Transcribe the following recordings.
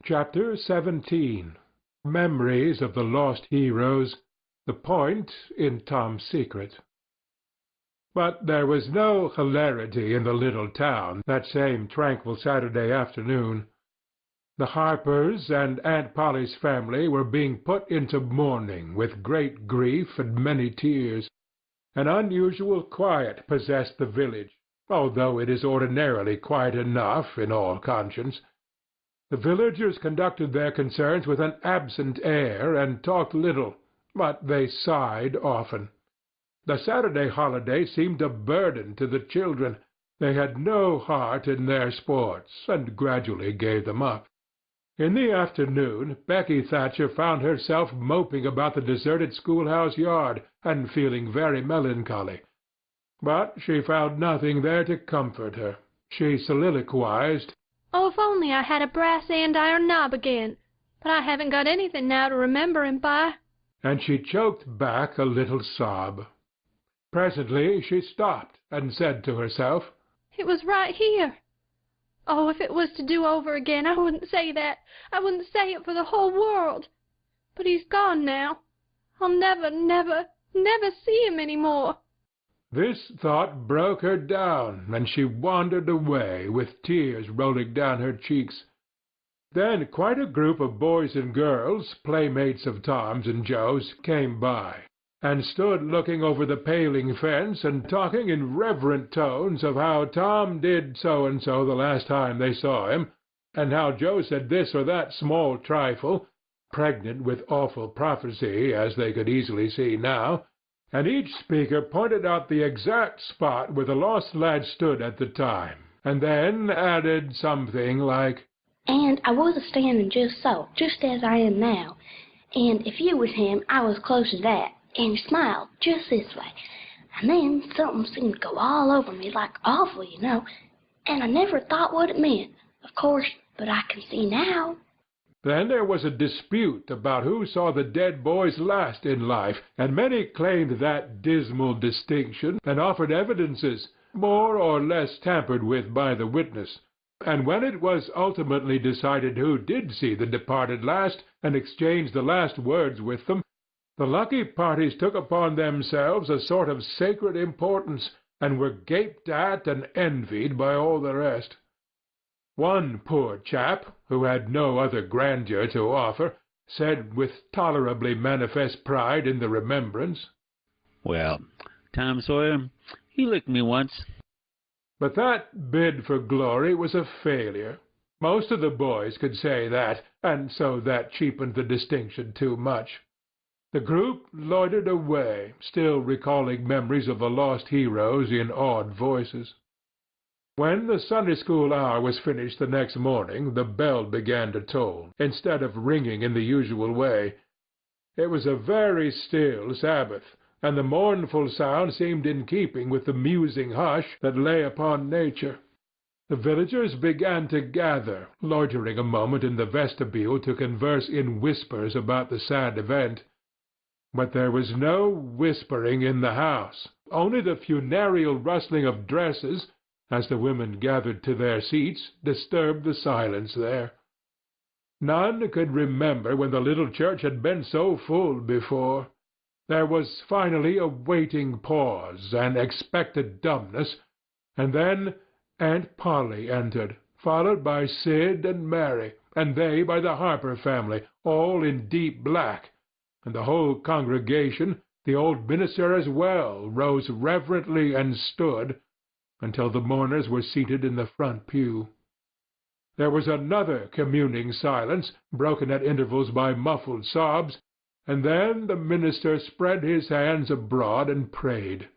Chapter 17. Memories of the Lost Heroes, the point in Tom's secret. But there was no hilarity in the little town that same tranquil Saturday afternoon. The Harpers and Aunt Polly's family were being put into mourning with great grief and many tears. An unusual quiet possessed the village, although it is ordinarily quiet enough in all conscience. The villagers conducted their concerns with an absent air and talked little, but they sighed often. The Saturday holiday seemed a burden to the children. They had no heart in their sports, and gradually gave them up. In the afternoon Becky Thatcher found herself moping about the deserted schoolhouse yard, and feeling very melancholy. But she found nothing there to comfort her. She soliloquized, "Oh, if only I had a brass andiron knob again! But I haven't got anything now to remember him by." And she choked back a little sob. Presently she stopped and said to herself, "It was right here. Oh, if it was to do over again, I wouldn't say that. I wouldn't say it for the whole world. But he's gone now. I'll never, never, never see him any more." This thought broke her down, and she wandered away, with tears rolling down her cheeks. Then quite a group of boys and girls, playmates of Tom's and Joe's, came by, and stood looking over the paling fence and talking in reverent tones of how Tom did so-and-so the last time they saw him, and how Joe said this or that small trifle, pregnant with awful prophecy, as they could easily see now, and each speaker pointed out the exact spot where the lost lad stood at the time, and then added something like, "And I was a-standing just so, just as I am now, and if you was him, I was close to that, and he smiled just this way, and then something seemed to go all over me like awful, you know, and I never thought what it meant, of course, but I can see now." Then there was a dispute about who saw the dead boys last in life, and many claimed that dismal distinction, and offered evidences, more or less tampered with by the witness. And when it was ultimately decided who did see the departed last, and exchanged the last words with them, the lucky parties took upon themselves a sort of sacred importance, and were gaped at and envied by all the rest. One poor chap, who had no other grandeur to offer, said with tolerably manifest pride in the remembrance, "Well, Tom Sawyer, he licked me once." But that bid for glory was a failure. Most of the boys could say that, and so that cheapened the distinction too much. The group loitered away, still recalling memories of the lost heroes in awed voices. When the Sunday school hour was finished the next morning, the bell began to toll, instead of ringing in the usual way. It was a very still Sabbath, and the mournful sound seemed in keeping with the musing hush that lay upon nature. The villagers began to gather, loitering a moment in the vestibule to converse in whispers about the sad event. But there was no whispering in the house, only the funereal rustling of dresses, as the women gathered to their seats, disturbed the silence there. None could remember when the little church had been so full before. There was finally a waiting pause, an expectant dumbness, and then Aunt Polly entered, followed by Sid and Mary, and they by the Harper family, all in deep black, and the whole congregation, the old minister as well, rose reverently and stood, until the mourners were seated in the front pew. There was another communing silence, broken at intervals by muffled sobs, and then the minister spread his hands abroad and prayed.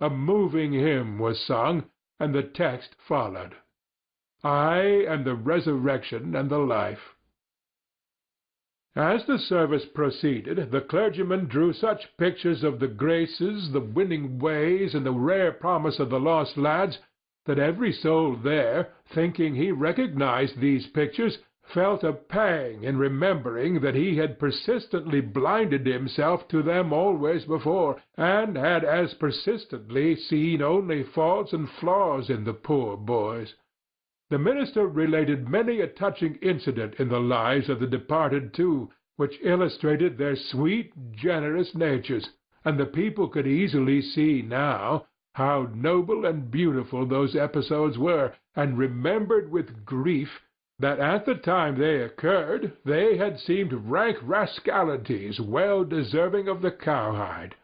A moving hymn was sung, and the text followed, "I am the resurrection and the life." As the service proceeded, the clergyman drew such pictures of the graces, the winning ways, and the rare promise of the lost lads, that every soul there, thinking he recognized these pictures, felt a pang in remembering that he had persistently blinded himself to them always before, and had as persistently seen only faults and flaws in the poor boys. The minister related many a touching incident in the lives of the departed two, which illustrated their sweet, generous natures, and the people could easily see now how noble and beautiful those episodes were, and remembered with grief that at the time they occurred they had seemed rank rascalities well deserving of the cowhide.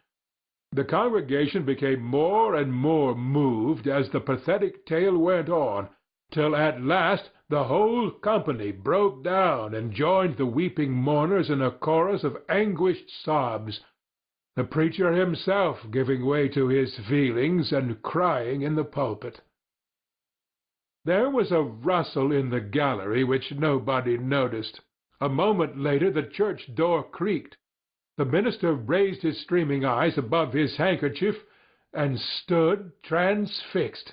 The congregation became more and more moved as the pathetic tale went on, till at last the whole company broke down and joined the weeping mourners in a chorus of anguished sobs, the preacher himself giving way to his feelings and crying in the pulpit. There was a rustle in the gallery which nobody noticed. A moment later the church door creaked. The minister raised his streaming eyes above his handkerchief and stood transfixed.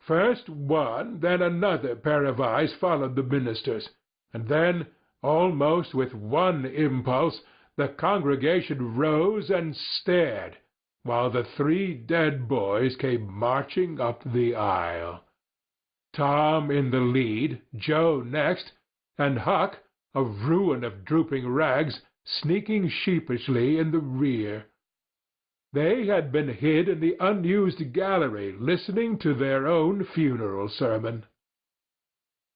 First one, then another pair of eyes followed the minister's, and then, almost with one impulse, the congregation rose and stared, while the three dead boys came marching up the aisle. Tom in the lead, Joe next, and Huck, a ruin of drooping rags, sneaking sheepishly in the rear. They had been hid in the unused gallery, listening to their own funeral sermon.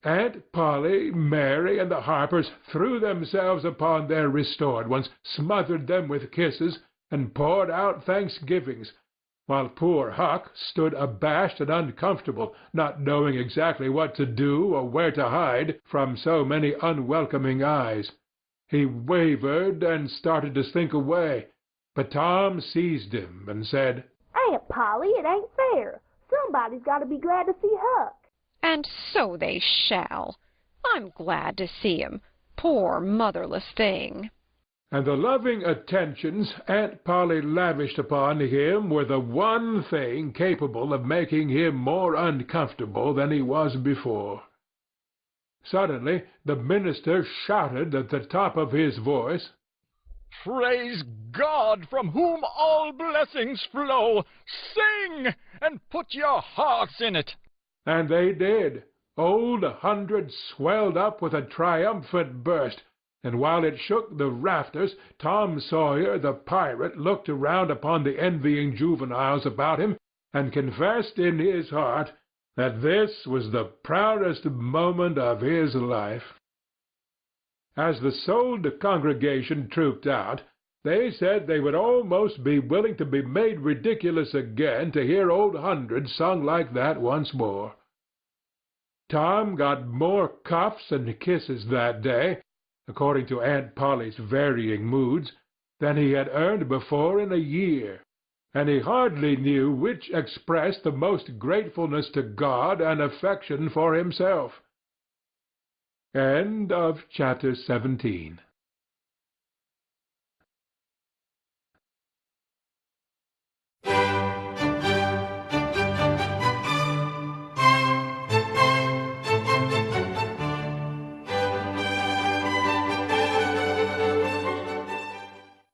Aunt Polly, Mary, and the Harpers threw themselves upon their restored ones, smothered them with kisses, and poured out thanksgivings, while poor Huck stood abashed and uncomfortable, not knowing exactly what to do or where to hide from so many unwelcoming eyes. He wavered and started to slink away, but Tom seized him and said, "Aunt Polly, it ain't fair. Somebody's got to be glad to see Huck." "And so they shall. I'm glad to see him. Poor motherless thing." And the loving attentions Aunt Polly lavished upon him were the one thing capable of making him more uncomfortable than he was before. Suddenly the minister shouted at the top of his voice, "Praise God, from whom all blessings flow! Sing, and put your hearts in it!" And they did. Old 100 swelled up with a triumphant burst, and while it shook the rafters, Tom Sawyer the pirate looked around upon the envying juveniles about him, and confessed in his heart that this was the proudest moment of his life. As the sold congregation trooped out, they said they would almost be willing to be made ridiculous again to hear Old 100 sung like that once more. Tom got more cuffs and kisses that day, according to Aunt Polly's varying moods, than he had earned before in a year, and he hardly knew which expressed the most gratefulness to God and affection for himself. End of chapter 17.